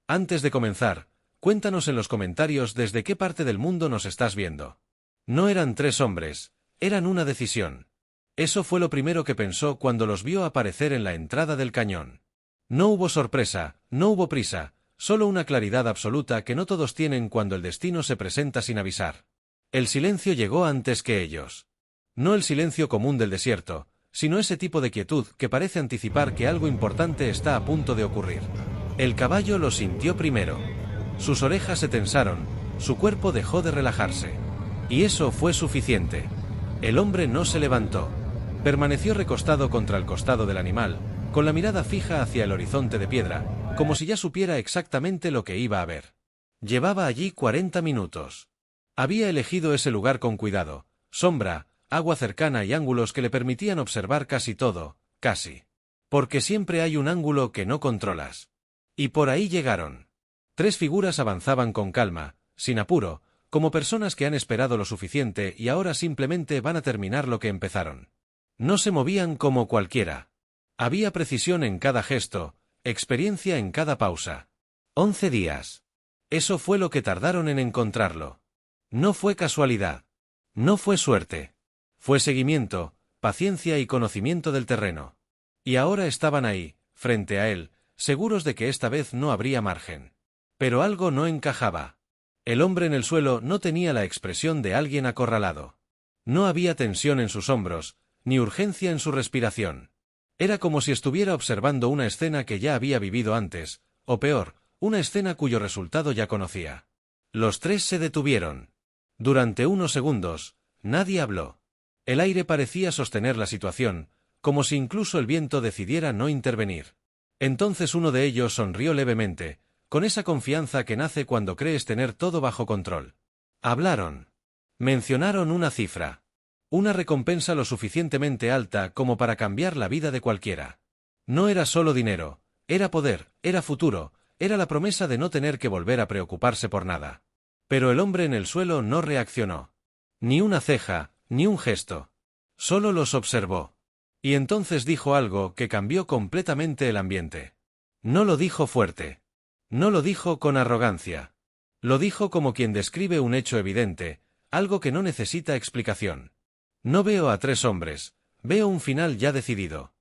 Antes de comenzar, cuéntanos en los comentarios desde qué parte del mundo nos estás viendo. No eran 3 hombres, eran una decisión. Eso fue lo primero que pensó cuando los vio aparecer en la entrada del cañón. No hubo sorpresa, no hubo prisa, solo una claridad absoluta que no todos tienen cuando el destino se presenta sin avisar. El silencio llegó antes que ellos. No el silencio común del desierto, sino ese tipo de quietud que parece anticipar que algo importante está a punto de ocurrir. El caballo lo sintió primero. Sus orejas se tensaron, su cuerpo dejó de relajarse. Y eso fue suficiente. El hombre no se levantó. Permaneció recostado contra el costado del animal, con la mirada fija hacia el horizonte de piedra, como si ya supiera exactamente lo que iba a ver. Llevaba allí 40 minutos. Había elegido ese lugar con cuidado, sombra, agua cercana y ángulos que le permitían observar casi todo, casi. Porque siempre hay un ángulo que no controlas. Y por ahí llegaron. 3 figuras avanzaban con calma, sin apuro, como personas que han esperado lo suficiente y ahora simplemente van a terminar lo que empezaron. No se movían como cualquiera. Había precisión en cada gesto, experiencia en cada pausa. 11 días. Eso fue lo que tardaron en encontrarlo. No fue casualidad. No fue suerte. Fue seguimiento, paciencia y conocimiento del terreno. Y ahora estaban ahí, frente a él, seguros de que esta vez no habría margen. Pero algo no encajaba. El hombre en el suelo no tenía la expresión de alguien acorralado. No había tensión en sus hombros, ni urgencia en su respiración. Era como si estuviera observando una escena que ya había vivido antes, o peor, una escena cuyo resultado ya conocía. Los 3 se detuvieron. Durante unos segundos, nadie habló. El aire parecía sostener la situación, como si incluso el viento decidiera no intervenir. Entonces uno de ellos sonrió levemente, con esa confianza que nace cuando crees tener todo bajo control. Hablaron. Mencionaron una cifra. Una recompensa lo suficientemente alta como para cambiar la vida de cualquiera. No era solo dinero, era poder, era futuro, era la promesa de no tener que volver a preocuparse por nada. Pero el hombre en el suelo no reaccionó. Ni una ceja, ni un gesto. Solo los observó. Y entonces dijo algo que cambió completamente el ambiente. No lo dijo fuerte. No lo dijo con arrogancia. Lo dijo como quien describe un hecho evidente, algo que no necesita explicación. No veo a 3 hombres, veo un final ya decidido.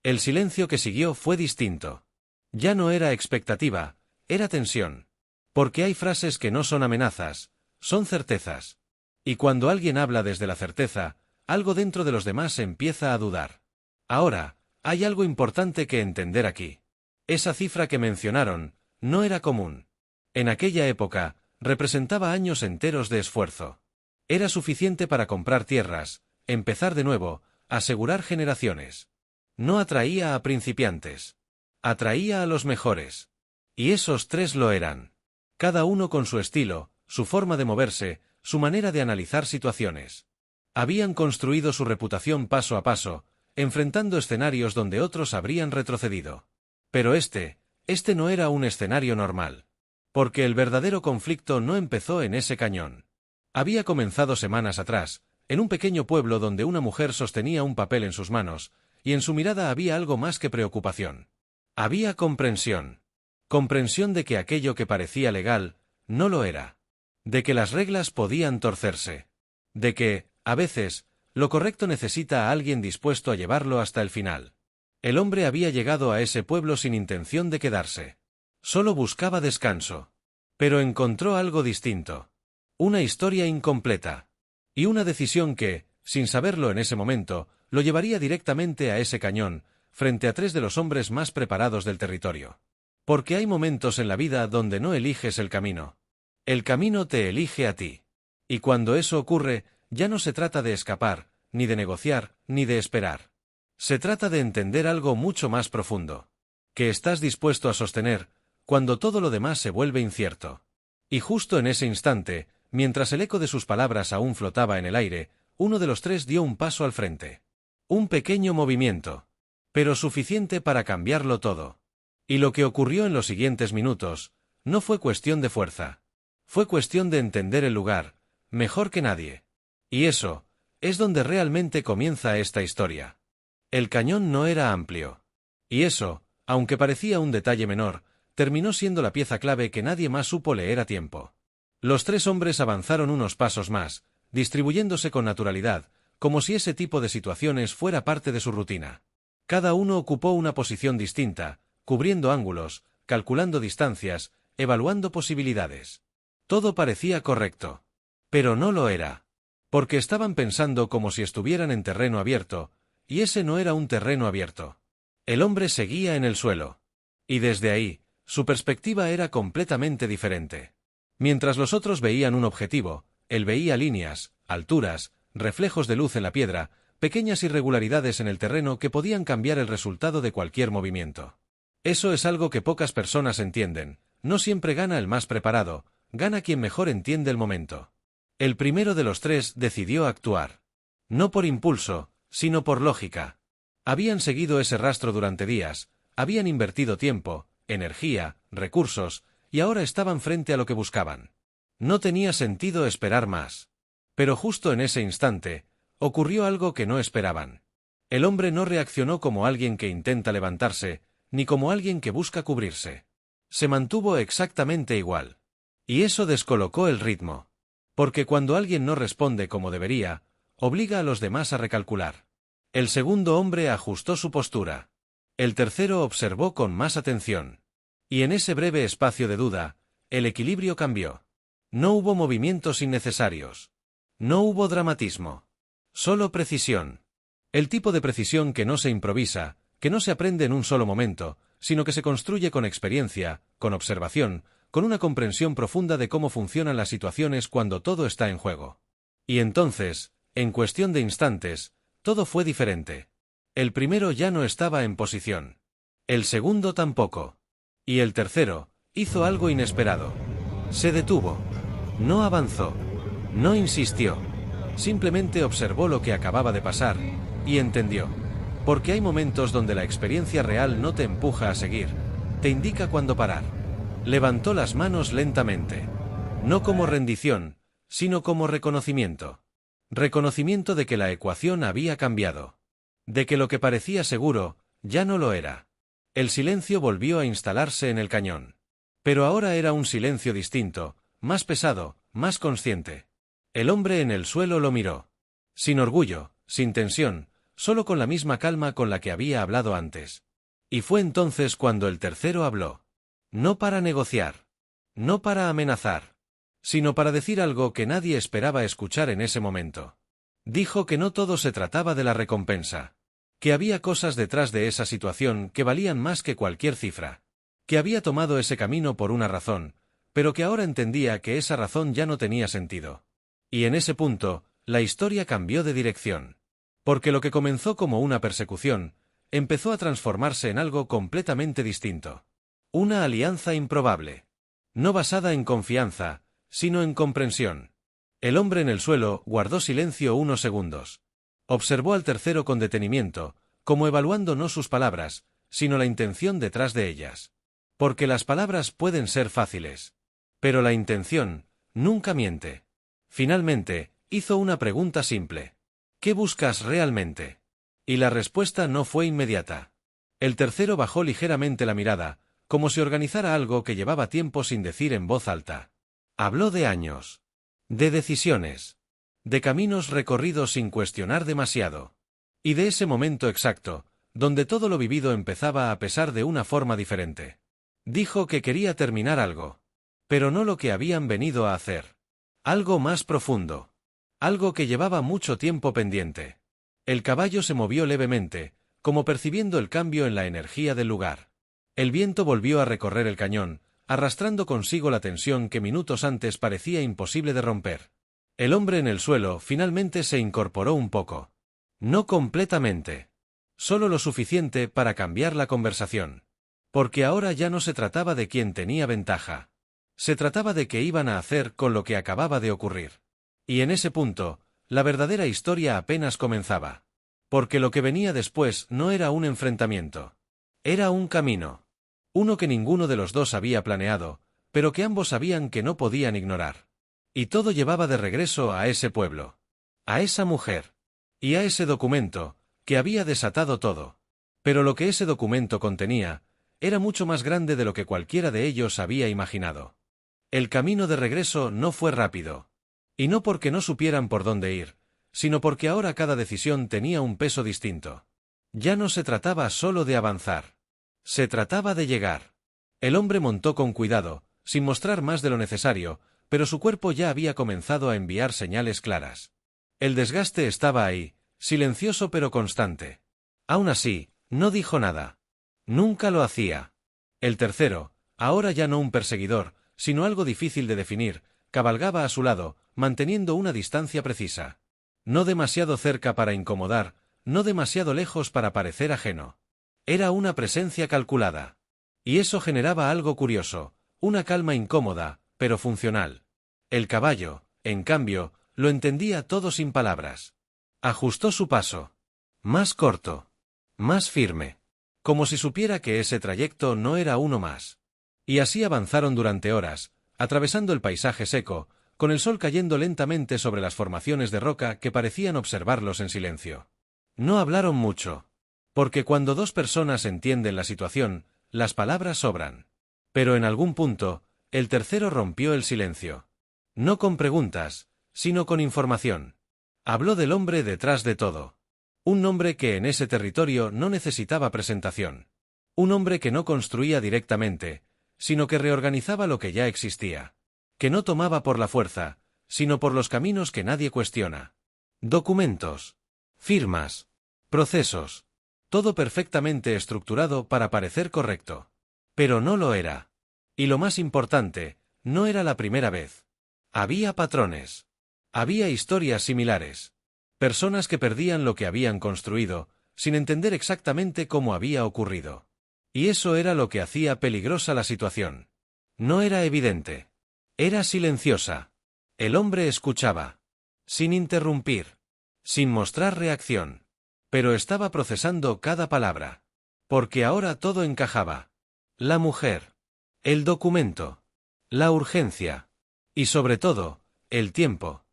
El silencio que siguió fue distinto. Ya no era expectativa, era tensión. Porque hay frases que no son amenazas, son certezas. Y cuando alguien habla desde la certeza, algo dentro de los demás empieza a dudar. Ahora, hay algo importante que entender aquí. Esa cifra que mencionaron, no era común. En aquella época, representaba años enteros de esfuerzo. Era suficiente para comprar tierras, empezar de nuevo, asegurar generaciones. No atraía a principiantes. Atraía a los mejores. Y esos 3 lo eran. Cada uno con su estilo, su forma de moverse, su manera de analizar situaciones. Habían construido su reputación paso a paso, enfrentando escenarios donde otros habrían retrocedido. Pero este no era un escenario normal. Porque el verdadero conflicto no empezó en ese cañón. Había comenzado semanas atrás, en un pequeño pueblo donde una mujer sostenía un papel en sus manos, y en su mirada había algo más que preocupación. Había comprensión. Comprensión de que aquello que parecía legal, no lo era. De que las reglas podían torcerse. De que, a veces, lo correcto necesita a alguien dispuesto a llevarlo hasta el final. El hombre había llegado a ese pueblo sin intención de quedarse. Solo buscaba descanso. Pero encontró algo distinto. Una historia incompleta. Y una decisión que, sin saberlo en ese momento, lo llevaría directamente a ese cañón, frente a 3 de los hombres más preparados del territorio. Porque hay momentos en la vida donde no eliges el camino. El camino te elige a ti. Y cuando eso ocurre, ya no se trata de escapar, ni de negociar, ni de esperar. Se trata de entender algo mucho más profundo. Que estás dispuesto a sostener, cuando todo lo demás se vuelve incierto. Y justo en ese instante, mientras el eco de sus palabras aún flotaba en el aire, uno de los 3 dio un paso al frente. Un pequeño movimiento. Pero suficiente para cambiarlo todo. Y lo que ocurrió en los siguientes minutos, no fue cuestión de fuerza. Fue cuestión de entender el lugar, mejor que nadie. Y eso, es donde realmente comienza esta historia. El cañón no era amplio. Y eso, aunque parecía un detalle menor, terminó siendo la pieza clave que nadie más supo leer a tiempo. Los tres hombres avanzaron unos pasos más, distribuyéndose con naturalidad, como si ese tipo de situaciones fuera parte de su rutina. Cada uno ocupó una posición distinta, cubriendo ángulos, calculando distancias, evaluando posibilidades. Todo parecía correcto. Pero no lo era. Porque estaban pensando como si estuvieran en terreno abierto, y ese no era un terreno abierto. El hombre seguía en el suelo. Y desde ahí, su perspectiva era completamente diferente. Mientras los otros veían un objetivo, él veía líneas, alturas, reflejos de luz en la piedra, pequeñas irregularidades en el terreno que podían cambiar el resultado de cualquier movimiento. Eso es algo que pocas personas entienden. No siempre gana el más preparado, gana quien mejor entiende el momento. El primero de los tres decidió actuar. No por impulso, sino por lógica. Habían seguido ese rastro durante días, habían invertido tiempo, energía, recursos, y ahora estaban frente a lo que buscaban. No tenía sentido esperar más. Pero justo en ese instante, ocurrió algo que no esperaban. El hombre no reaccionó como alguien que intenta levantarse, ni como alguien que busca cubrirse. Se mantuvo exactamente igual. Y eso descolocó el ritmo. Porque cuando alguien no responde como debería, obliga a los demás a recalcular. El segundo hombre ajustó su postura. El tercero observó con más atención. Y en ese breve espacio de duda, el equilibrio cambió. No hubo movimientos innecesarios. No hubo dramatismo. Solo precisión. El tipo de precisión que no se improvisa, que no se aprende en un solo momento, sino que se construye con experiencia, con observación, con una comprensión profunda de cómo funcionan las situaciones cuando todo está en juego. Y entonces, en cuestión de instantes, todo fue diferente. El primero ya no estaba en posición. El segundo tampoco. Y el tercero hizo algo inesperado. Se detuvo. No avanzó. No insistió. Simplemente observó lo que acababa de pasar, y entendió. Porque hay momentos donde la experiencia real no te empuja a seguir, te indica cuándo parar. Levantó las manos lentamente. No como rendición, sino como reconocimiento. Reconocimiento de que la ecuación había cambiado. De que lo que parecía seguro, ya no lo era. El silencio volvió a instalarse en el cañón. Pero ahora era un silencio distinto, más pesado, más consciente. El hombre en el suelo lo miró. Sin orgullo, sin tensión, solo con la misma calma con la que había hablado antes. Y fue entonces cuando el tercero habló. No para negociar. No para amenazar. Sino para decir algo que nadie esperaba escuchar en ese momento. Dijo que no todo se trataba de la recompensa. Que había cosas detrás de esa situación que valían más que cualquier cifra. Que había tomado ese camino por una razón, pero que ahora entendía que esa razón ya no tenía sentido. Y en ese punto, la historia cambió de dirección. Porque lo que comenzó como una persecución, empezó a transformarse en algo completamente distinto. Una alianza improbable. No basada en confianza, sino en comprensión. El hombre en el suelo guardó silencio unos segundos. Observó al tercero con detenimiento, como evaluando no sus palabras, sino la intención detrás de ellas. Porque las palabras pueden ser fáciles. Pero la intención nunca miente. Finalmente, hizo una pregunta simple. ¿Qué buscas realmente? Y la respuesta no fue inmediata. El tercero bajó ligeramente la mirada, como si organizara algo que llevaba tiempo sin decir en voz alta. Habló de años. De decisiones. De caminos recorridos sin cuestionar demasiado. Y de ese momento exacto, donde todo lo vivido empezaba a pesar de una forma diferente. Dijo que quería terminar algo. Pero no lo que habían venido a hacer. Algo más profundo. Algo que llevaba mucho tiempo pendiente. El caballo se movió levemente, como percibiendo el cambio en la energía del lugar. El viento volvió a recorrer el cañón, arrastrando consigo la tensión que minutos antes parecía imposible de romper. El hombre en el suelo finalmente se incorporó un poco. No completamente. Solo lo suficiente para cambiar la conversación. Porque ahora ya no se trataba de quién tenía ventaja. Se trataba de qué iban a hacer con lo que acababa de ocurrir. Y en ese punto, la verdadera historia apenas comenzaba. Porque lo que venía después no era un enfrentamiento. Era un camino. Uno que ninguno de los dos había planeado, pero que ambos sabían que no podían ignorar. Y todo llevaba de regreso a ese pueblo. A esa mujer. Y a ese documento, que había desatado todo. Pero lo que ese documento contenía, era mucho más grande de lo que cualquiera de ellos había imaginado. El camino de regreso no fue rápido. Y no porque no supieran por dónde ir, sino porque ahora cada decisión tenía un peso distinto. Ya no se trataba solo de avanzar. Se trataba de llegar. El hombre montó con cuidado, sin mostrar más de lo necesario, pero su cuerpo ya había comenzado a enviar señales claras. El desgaste estaba ahí, silencioso pero constante. Aún así, no dijo nada. Nunca lo hacía. El tercero, ahora ya no un perseguidor, sino algo difícil de definir, cabalgaba a su lado, manteniendo una distancia precisa. No demasiado cerca para incomodar, no demasiado lejos para parecer ajeno. Era una presencia calculada. Y eso generaba algo curioso, una calma incómoda, pero funcional. El caballo, en cambio, lo entendía todo sin palabras. Ajustó su paso. Más corto. Más firme. Como si supiera que ese trayecto no era uno más. Y así avanzaron durante horas, atravesando el paisaje seco, con el sol cayendo lentamente sobre las formaciones de roca que parecían observarlos en silencio. No hablaron mucho. Porque cuando dos personas entienden la situación, las palabras sobran. Pero en algún punto, el tercero rompió el silencio. No con preguntas, sino con información. Habló del hombre detrás de todo. Un hombre que en ese territorio no necesitaba presentación. Un hombre que no construía directamente, sino que reorganizaba lo que ya existía. Que no tomaba por la fuerza, sino por los caminos que nadie cuestiona. Documentos. Firmas. Procesos. Todo perfectamente estructurado para parecer correcto. Pero no lo era. Y lo más importante, no era la primera vez. Había patrones. Había historias similares. Personas que perdían lo que habían construido, sin entender exactamente cómo había ocurrido. Y eso era lo que hacía peligrosa la situación. No era evidente. Era silenciosa. El hombre escuchaba. Sin interrumpir. Sin mostrar reacción. Pero estaba procesando cada palabra. Porque ahora todo encajaba. La mujer. El documento. La urgencia. Y sobre todo, el tiempo.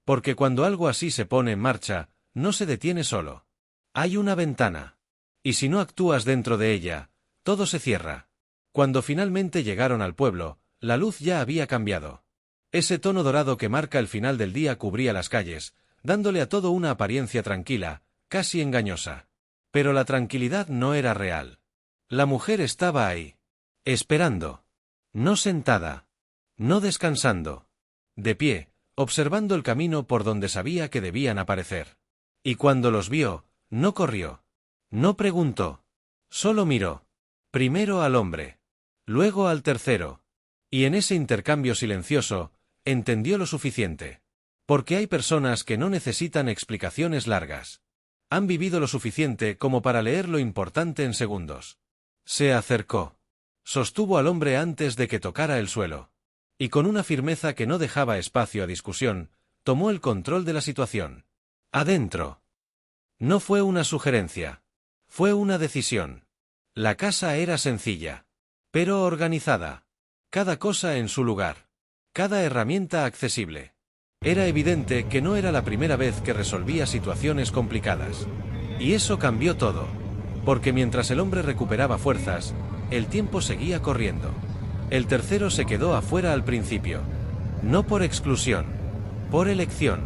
Porque cuando algo así se pone en marcha, no se detiene solo. Hay una ventana. Y si no actúas dentro de ella, todo se cierra. Cuando finalmente llegaron al pueblo, la luz ya había cambiado. Ese tono dorado que marca el final del día cubría las calles, dándole a todo una apariencia tranquila, casi engañosa. Pero la tranquilidad no era real. La mujer estaba ahí. Esperando. No sentada. No descansando. De pie, observando el camino por donde sabía que debían aparecer. Y cuando los vio, no corrió. No preguntó. Solo miró. Primero al hombre. Luego al tercero. Y en ese intercambio silencioso, entendió lo suficiente. Porque hay personas que no necesitan explicaciones largas. Han vivido lo suficiente como para leer lo importante en segundos. Se acercó. Sostuvo al hombre antes de que tocara el suelo. Y con una firmeza que no dejaba espacio a discusión, tomó el control de la situación. Adentro. No fue una sugerencia. Fue una decisión. La casa era sencilla. Pero organizada. Cada cosa en su lugar. Cada herramienta accesible. Era evidente que no era la primera vez que resolvía situaciones complicadas. Y eso cambió todo. Porque mientras el hombre recuperaba fuerzas, el tiempo seguía corriendo. El tercero se quedó afuera al principio. No por exclusión. Por elección.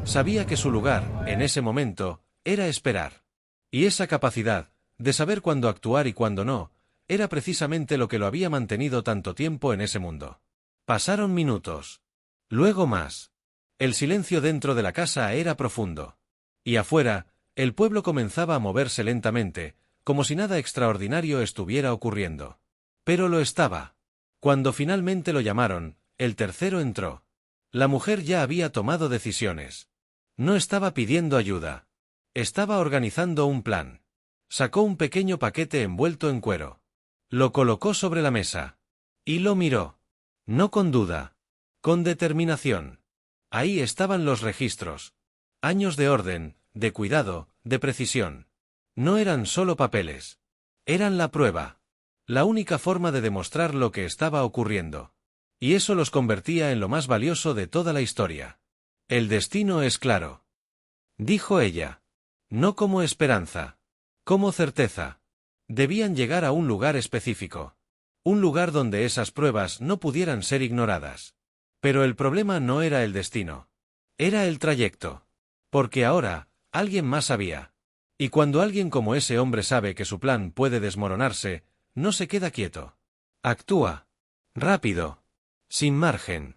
Sabía que su lugar, en ese momento, era esperar. Y esa capacidad, de saber cuándo actuar y cuándo no, era precisamente lo que lo había mantenido tanto tiempo en ese mundo. Pasaron minutos. Luego más. El silencio dentro de la casa era profundo. Y afuera, el pueblo comenzaba a moverse lentamente, como si nada extraordinario estuviera ocurriendo. Pero lo estaba. Cuando finalmente lo llamaron, el tercero entró. La mujer ya había tomado decisiones. No estaba pidiendo ayuda. Estaba organizando un plan. Sacó un pequeño paquete envuelto en cuero. Lo colocó sobre la mesa. Y lo miró. No con duda. Con determinación. Ahí estaban los registros. Años de orden, de cuidado, de precisión. No eran solo papeles. Eran la prueba. La única forma de demostrar lo que estaba ocurriendo. Y eso los convertía en lo más valioso de toda la historia. El destino es claro. Dijo ella. No como esperanza. Como certeza. Debían llegar a un lugar específico. Un lugar donde esas pruebas no pudieran ser ignoradas. Pero el problema no era el destino. Era el trayecto. Porque ahora, alguien más sabía. Y cuando alguien como ese hombre sabe que su plan puede desmoronarse, no se queda quieto. Actúa. Rápido. Sin margen.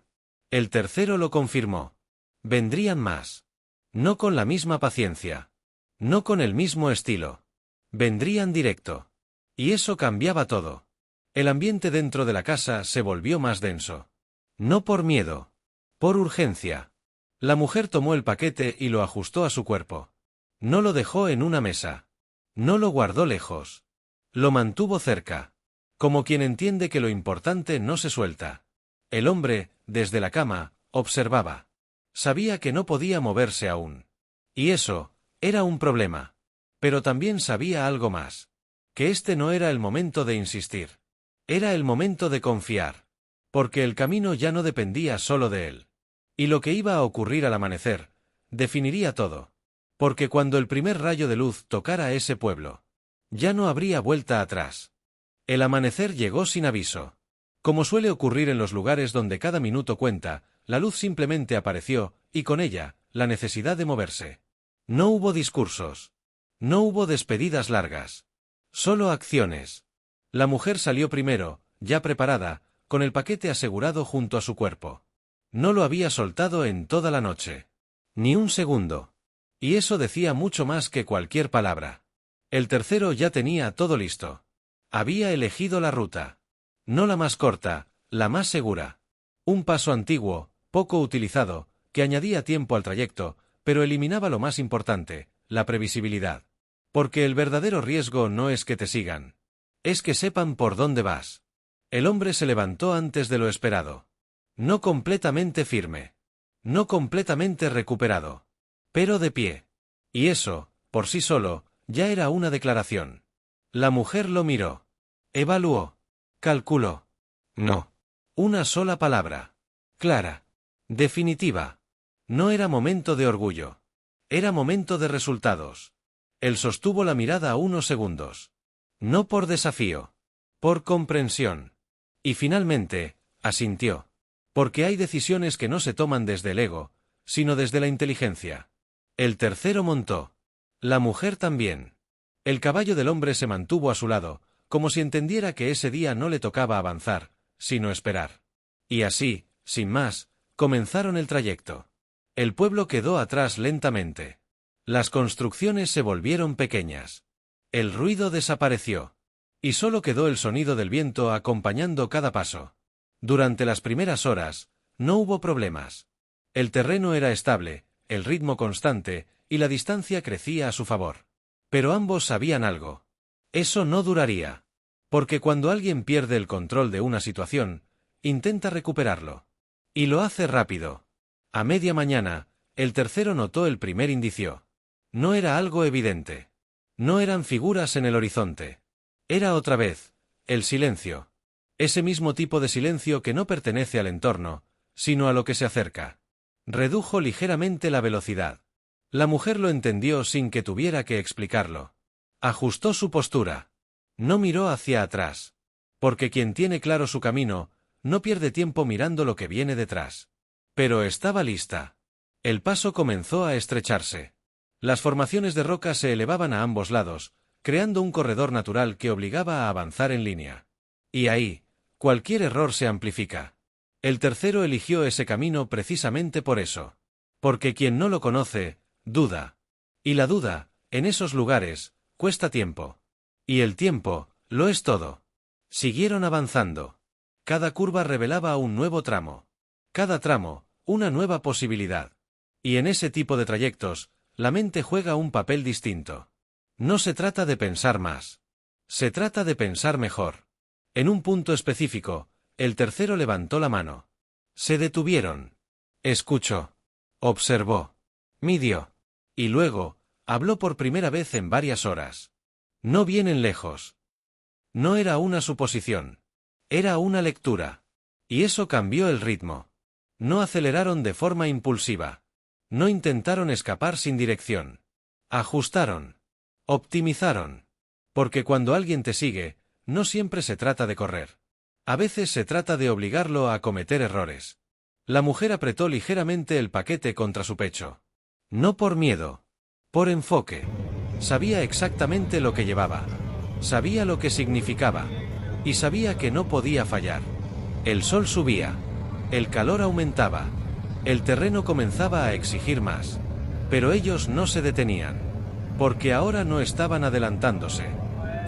El tercero lo confirmó. Vendrían más. No con la misma paciencia. No con el mismo estilo. Vendrían directo. Y eso cambiaba todo. El ambiente dentro de la casa se volvió más denso. No por miedo. Por urgencia. La mujer tomó el paquete y lo ajustó a su cuerpo. No lo dejó en una mesa. No lo guardó lejos. Lo mantuvo cerca. Como quien entiende que lo importante no se suelta. El hombre, desde la cama, observaba. Sabía que no podía moverse aún. Y eso, era un problema. Pero también sabía algo más. Que este no era el momento de insistir. Era el momento de confiar. Porque el camino ya no dependía solo de él. Y lo que iba a ocurrir al amanecer, definiría todo. Porque cuando el primer rayo de luz tocara ese pueblo, ya no habría vuelta atrás. El amanecer llegó sin aviso. Como suele ocurrir en los lugares donde cada minuto cuenta, la luz simplemente apareció, y con ella, la necesidad de moverse. No hubo discursos. No hubo despedidas largas. Solo acciones. La mujer salió primero, ya preparada, con el paquete asegurado junto a su cuerpo. No lo había soltado en toda la noche. Ni un segundo. Y eso decía mucho más que cualquier palabra. El tercero ya tenía todo listo. Había elegido la ruta. No la más corta, la más segura. Un paso antiguo, poco utilizado, que añadía tiempo al trayecto, pero eliminaba lo más importante, la previsibilidad. Porque el verdadero riesgo no es que te sigan. Es que sepan por dónde vas. El hombre se levantó antes de lo esperado. No completamente firme. No completamente recuperado. Pero de pie. Y eso, por sí solo, ya era una declaración. La mujer lo miró. Evaluó. Calculó. No. Una sola palabra. Clara. Definitiva. No era momento de orgullo. Era momento de resultados. Él sostuvo la mirada unos segundos. No por desafío. Por comprensión. Y finalmente, asintió. Porque hay decisiones que no se toman desde el ego, sino desde la inteligencia. El tercero montó. La mujer también. El caballo del hombre se mantuvo a su lado, como si entendiera que ese día no le tocaba avanzar, sino esperar. Y así, sin más, comenzaron el trayecto. El pueblo quedó atrás lentamente. Las construcciones se volvieron pequeñas. El ruido desapareció. Y solo quedó el sonido del viento acompañando cada paso. Durante las primeras horas, no hubo problemas. El terreno era estable, el ritmo constante, y la distancia crecía a su favor. Pero ambos sabían algo. Eso no duraría. Porque cuando alguien pierde el control de una situación, intenta recuperarlo. Y lo hace rápido. A media mañana, el tercero notó el primer indicio. No era algo evidente. No eran figuras en el horizonte. Era otra vez, el silencio. Ese mismo tipo de silencio que no pertenece al entorno, sino a lo que se acerca. Redujo ligeramente la velocidad. La mujer lo entendió sin que tuviera que explicarlo. Ajustó su postura. No miró hacia atrás. Porque quien tiene claro su camino, no pierde tiempo mirando lo que viene detrás. Pero estaba lista. El paso comenzó a estrecharse. Las formaciones de roca se elevaban a ambos lados, creando un corredor natural que obligaba a avanzar en línea. Y ahí, cualquier error se amplifica. El tercero eligió ese camino precisamente por eso. Porque quien no lo conoce, duda. Y la duda, en esos lugares, cuesta tiempo. Y el tiempo, lo es todo. Siguieron avanzando. Cada curva revelaba un nuevo tramo. Cada tramo, una nueva posibilidad. Y en ese tipo de trayectos, la mente juega un papel distinto. No se trata de pensar más. Se trata de pensar mejor. En un punto específico, el tercero levantó la mano. Se detuvieron. Escuchó. Observó. Midió. Y luego, habló por primera vez en varias horas. No vienen lejos. No era una suposición. Era una lectura. Y eso cambió el ritmo. No aceleraron de forma impulsiva. No intentaron escapar sin dirección. Ajustaron. Optimizaron. Porque cuando alguien te sigue, no siempre se trata de correr. A veces se trata de obligarlo a cometer errores. La mujer apretó ligeramente el paquete contra su pecho. No por miedo. Por enfoque. Sabía exactamente lo que llevaba. Sabía lo que significaba. Y sabía que no podía fallar. El sol subía. El calor aumentaba. El terreno comenzaba a exigir más. Pero ellos no se detenían. Porque ahora no estaban adelantándose.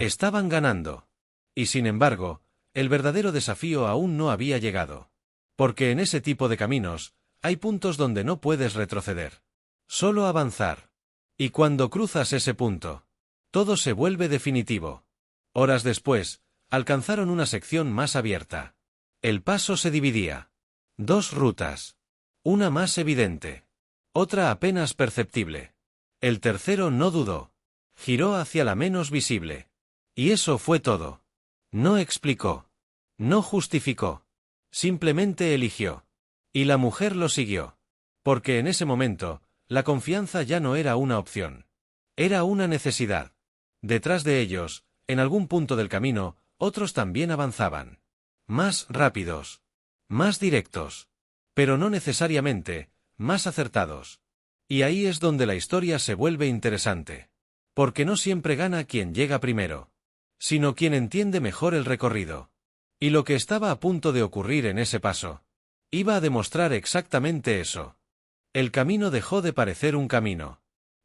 Estaban ganando. Y sin embargo, el verdadero desafío aún no había llegado. Porque en ese tipo de caminos, hay puntos donde no puedes retroceder. Solo avanzar. Y cuando cruzas ese punto, todo se vuelve definitivo. Horas después, alcanzaron una sección más abierta. El paso se dividía. 2 rutas. Una más evidente. Otra apenas perceptible. El tercero no dudó. Giró hacia la menos visible. Y eso fue todo. No explicó. No justificó. Simplemente eligió. Y la mujer lo siguió. Porque en ese momento, la confianza ya no era una opción. Era una necesidad. Detrás de ellos, en algún punto del camino, otros también avanzaban. Más rápidos. Más directos. Pero no necesariamente, más acertados. Y ahí es donde la historia se vuelve interesante. Porque no siempre gana quien llega primero, sino quien entiende mejor el recorrido. Y lo que estaba a punto de ocurrir en ese paso, iba a demostrar exactamente eso. El camino dejó de parecer un camino.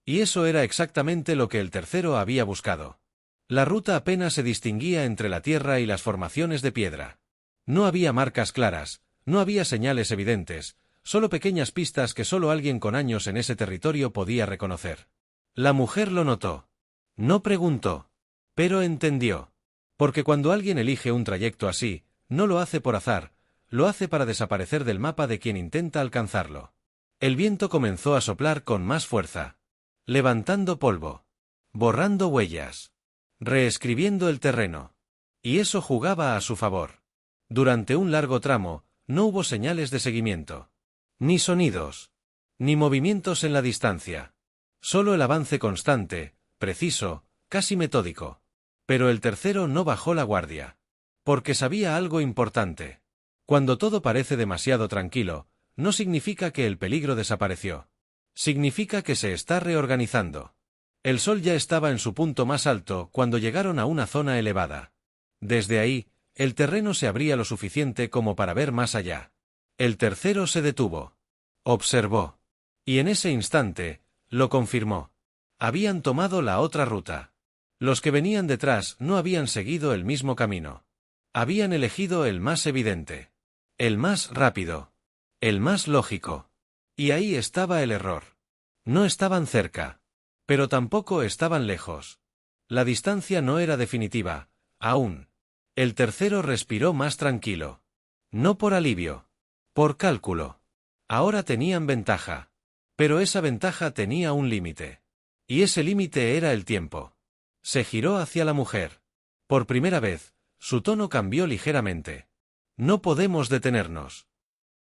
Y eso era exactamente lo que el tercero había buscado. La ruta apenas se distinguía entre la tierra y las formaciones de piedra. No había marcas claras, no había señales evidentes, solo pequeñas pistas que solo alguien con años en ese territorio podía reconocer. La mujer lo notó. No preguntó. Pero entendió. Porque cuando alguien elige un trayecto así, no lo hace por azar, lo hace para desaparecer del mapa de quien intenta alcanzarlo. El viento comenzó a soplar con más fuerza. Levantando polvo. Borrando huellas. Reescribiendo el terreno. Y eso jugaba a su favor. Durante un largo tramo, no hubo señales de seguimiento. Ni sonidos. Ni movimientos en la distancia. Solo el avance constante, preciso, casi metódico. Pero el tercero no bajó la guardia. Porque sabía algo importante. Cuando todo parece demasiado tranquilo, no significa que el peligro desapareció. Significa que se está reorganizando. El sol ya estaba en su punto más alto cuando llegaron a una zona elevada. Desde ahí, el terreno se abría lo suficiente como para ver más allá. El tercero se detuvo. Observó. Y en ese instante, lo confirmó. Habían tomado la otra ruta. Los que venían detrás no habían seguido el mismo camino. Habían elegido el más evidente. El más rápido. El más lógico. Y ahí estaba el error. No estaban cerca. Pero tampoco estaban lejos. La distancia no era definitiva, aún. El tercero respiró más tranquilo. No por alivio. Por cálculo. Ahora tenían ventaja. Pero esa ventaja tenía un límite. Y ese límite era el tiempo. Se giró hacia la mujer. Por primera vez, su tono cambió ligeramente. No podemos detenernos.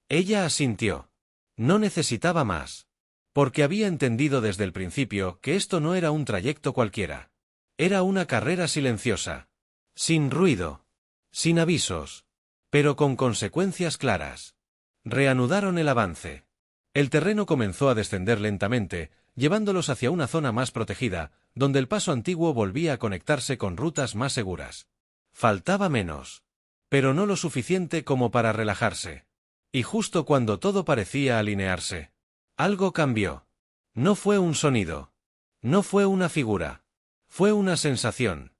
Ella asintió. No necesitaba más. Porque había entendido desde el principio que esto no era un trayecto cualquiera. Era una carrera silenciosa. Sin ruido. Sin avisos. Pero con consecuencias claras. Reanudaron el avance. El terreno comenzó a descender lentamente, llevándolos hacia una zona más protegida, donde el paso antiguo volvía a conectarse con rutas más seguras. Faltaba menos. Pero no lo suficiente como para relajarse. Y justo cuando todo parecía alinearse, algo cambió. No fue un sonido. No fue una figura. Fue una sensación.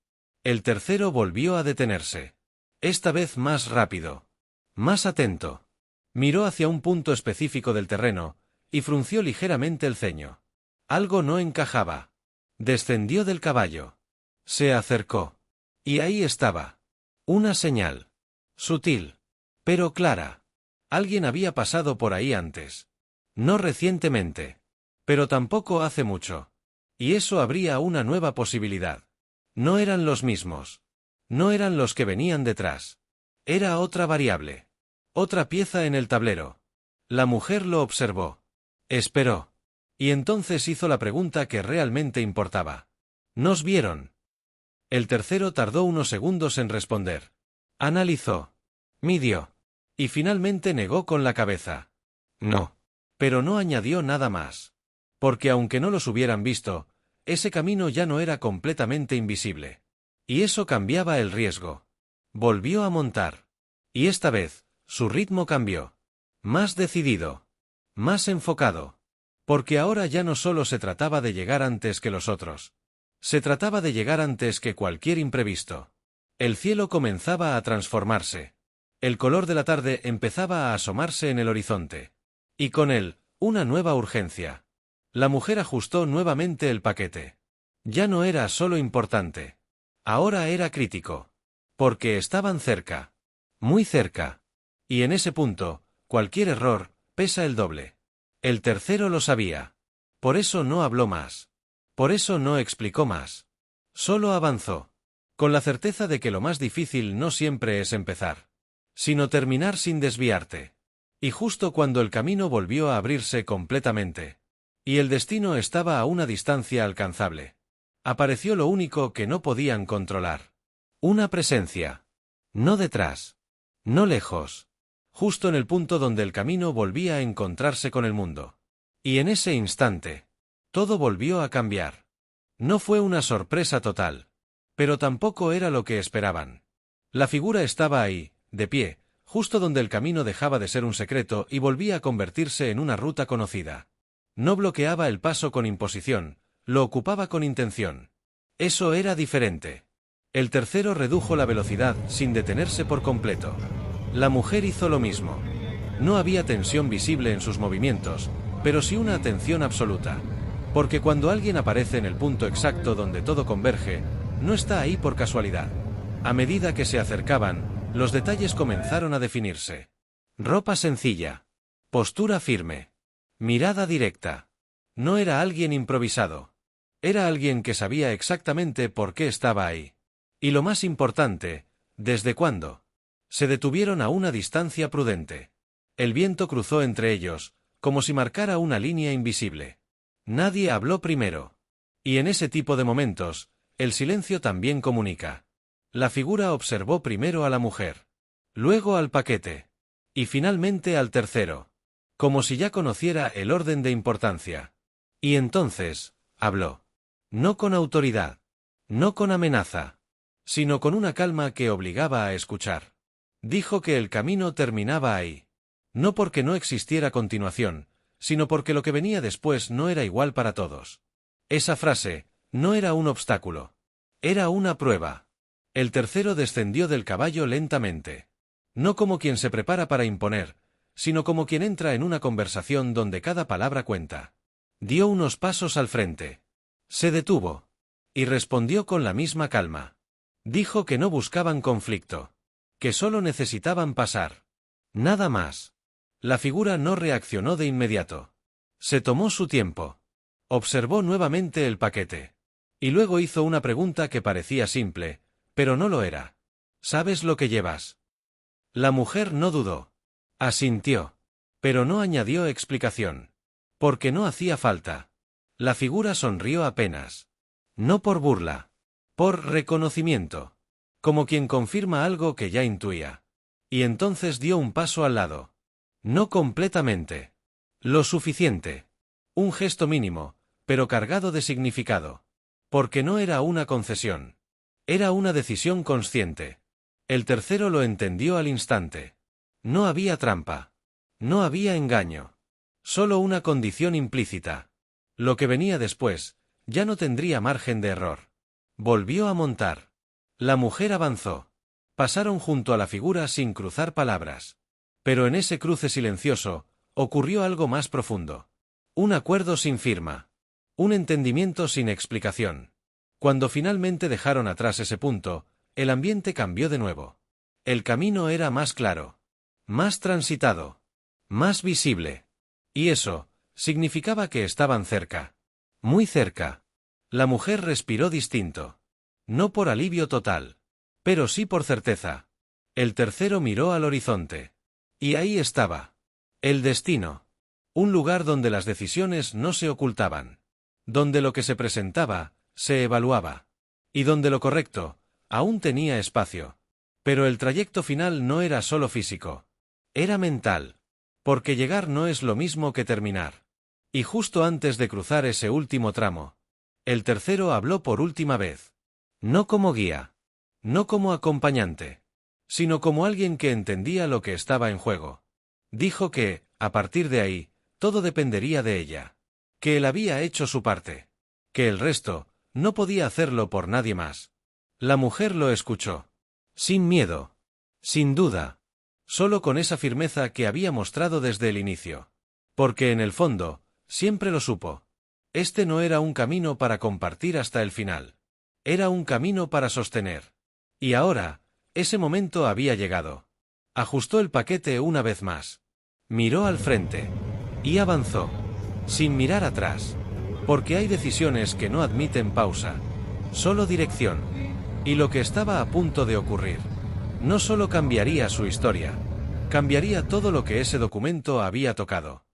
El tercero volvió a detenerse. Esta vez más rápido. Más atento. Miró hacia un punto específico del terreno, y frunció ligeramente el ceño. Algo no encajaba. Descendió del caballo. Se acercó. Y ahí estaba. Una señal. Sutil. Pero clara. Alguien había pasado por ahí antes. No recientemente. Pero tampoco hace mucho. Y eso abría una nueva posibilidad. No eran los mismos. No eran los que venían detrás. Era otra variable. Otra pieza en el tablero. La mujer lo observó. Esperó. Y entonces hizo la pregunta que realmente importaba. ¿Nos vieron? El tercero tardó unos segundos en responder. Analizó. Midió. Y finalmente negó con la cabeza. No. Pero no añadió nada más. Porque aunque no los hubieran visto, ese camino ya no era completamente invisible. Y eso cambiaba el riesgo. Volvió a montar. Y esta vez, su ritmo cambió. Más decidido. Más enfocado. Porque ahora ya no solo se trataba de llegar antes que los otros. Se trataba de llegar antes que cualquier imprevisto. El cielo comenzaba a transformarse. El color de la tarde empezaba a asomarse en el horizonte. Y con él, una nueva urgencia. La mujer ajustó nuevamente el paquete. Ya no era solo importante. Ahora era crítico. Porque estaban cerca. Muy cerca. Y en ese punto, cualquier error, pesa el doble. El tercero lo sabía. Por eso no habló más. Por eso no explicó más. Solo avanzó. Con la certeza de que lo más difícil no siempre es empezar, sino terminar sin desviarte. Y justo cuando el camino volvió a abrirse completamente, y el destino estaba a una distancia alcanzable, apareció lo único que no podían controlar. Una presencia. No detrás. No lejos. Justo en el punto donde el camino volvía a encontrarse con el mundo. Y en ese instante, todo volvió a cambiar. No fue una sorpresa total. Pero tampoco era lo que esperaban. La figura estaba ahí, de pie, justo donde el camino dejaba de ser un secreto y volvía a convertirse en una ruta conocida. No bloqueaba el paso con imposición, lo ocupaba con intención. Eso era diferente. El tercero redujo la velocidad sin detenerse por completo. La mujer hizo lo mismo. No había tensión visible en sus movimientos, pero sí una atención absoluta. Porque cuando alguien aparece en el punto exacto donde todo converge, no está ahí por casualidad. A medida que se acercaban, los detalles comenzaron a definirse. Ropa sencilla. Postura firme. Mirada directa. No era alguien improvisado. Era alguien que sabía exactamente por qué estaba ahí. Y lo más importante, ¿desde cuándo? Se detuvieron a una distancia prudente. El viento cruzó entre ellos, como si marcara una línea invisible. Nadie habló primero. Y en ese tipo de momentos, el silencio también comunica. La figura observó primero a la mujer. Luego al paquete. Y finalmente al tercero. Como si ya conociera el orden de importancia. Y entonces, habló. No con autoridad. No con amenaza. Sino con una calma que obligaba a escuchar. Dijo que el camino terminaba ahí. No porque no existiera continuación, sino porque lo que venía después no era igual para todos. Esa frase, no era un obstáculo. Era una prueba. El tercero descendió del caballo lentamente. No como quien se prepara para imponer, sino como quien entra en una conversación donde cada palabra cuenta. Dio unos pasos al frente. Se detuvo. Y respondió con la misma calma. Dijo que no buscaban conflicto. Que solo necesitaban pasar. Nada más. La figura no reaccionó de inmediato. Se tomó su tiempo. Observó nuevamente el paquete. Y luego hizo una pregunta que parecía simple, pero no lo era. ¿Sabes lo que llevas? La mujer no dudó. Asintió. Pero no añadió explicación. Porque no hacía falta. La figura sonrió apenas. No por burla. Por reconocimiento. Como quien confirma algo que ya intuía. Y entonces dio un paso al lado. No completamente. Lo suficiente. Un gesto mínimo, pero cargado de significado. Porque no era una concesión. Era una decisión consciente. El tercero lo entendió al instante. No había trampa. No había engaño. Solo una condición implícita. Lo que venía después, ya no tendría margen de error. Volvió a montar. La mujer avanzó. Pasaron junto a la figura sin cruzar palabras. Pero en ese cruce silencioso, ocurrió algo más profundo. Un acuerdo sin firma. Un entendimiento sin explicación. Cuando finalmente dejaron atrás ese punto, el ambiente cambió de nuevo. El camino era más claro. Más transitado. Más visible. Y eso, significaba que estaban cerca. Muy cerca. La mujer respiró distinto. No por alivio total. Pero sí por certeza. El tercero miró al horizonte. Y ahí estaba. El destino. Un lugar donde las decisiones no se ocultaban. Donde lo que se presentaba, se evaluaba. Y donde lo correcto, aún tenía espacio. Pero el trayecto final no era solo físico. Era mental. Porque llegar no es lo mismo que terminar. Y justo antes de cruzar ese último tramo, el tercero habló por última vez. No como guía. No como acompañante. Sino como alguien que entendía lo que estaba en juego. Dijo que, a partir de ahí, todo dependería de ella. Que él había hecho su parte. Que el resto, no podía hacerlo por nadie más. La mujer lo escuchó. Sin miedo. Sin duda. Solo con esa firmeza que había mostrado desde el inicio. Porque en el fondo, siempre lo supo. Este no era un camino para compartir hasta el final. Era un camino para sostener. Y ahora, ese momento había llegado. Ajustó el paquete una vez más. Miró al frente. Y avanzó. Sin mirar atrás. Porque hay decisiones que no admiten pausa. Solo dirección. Y lo que estaba a punto de ocurrir. No solo cambiaría su historia. Cambiaría todo lo que ese documento había tocado.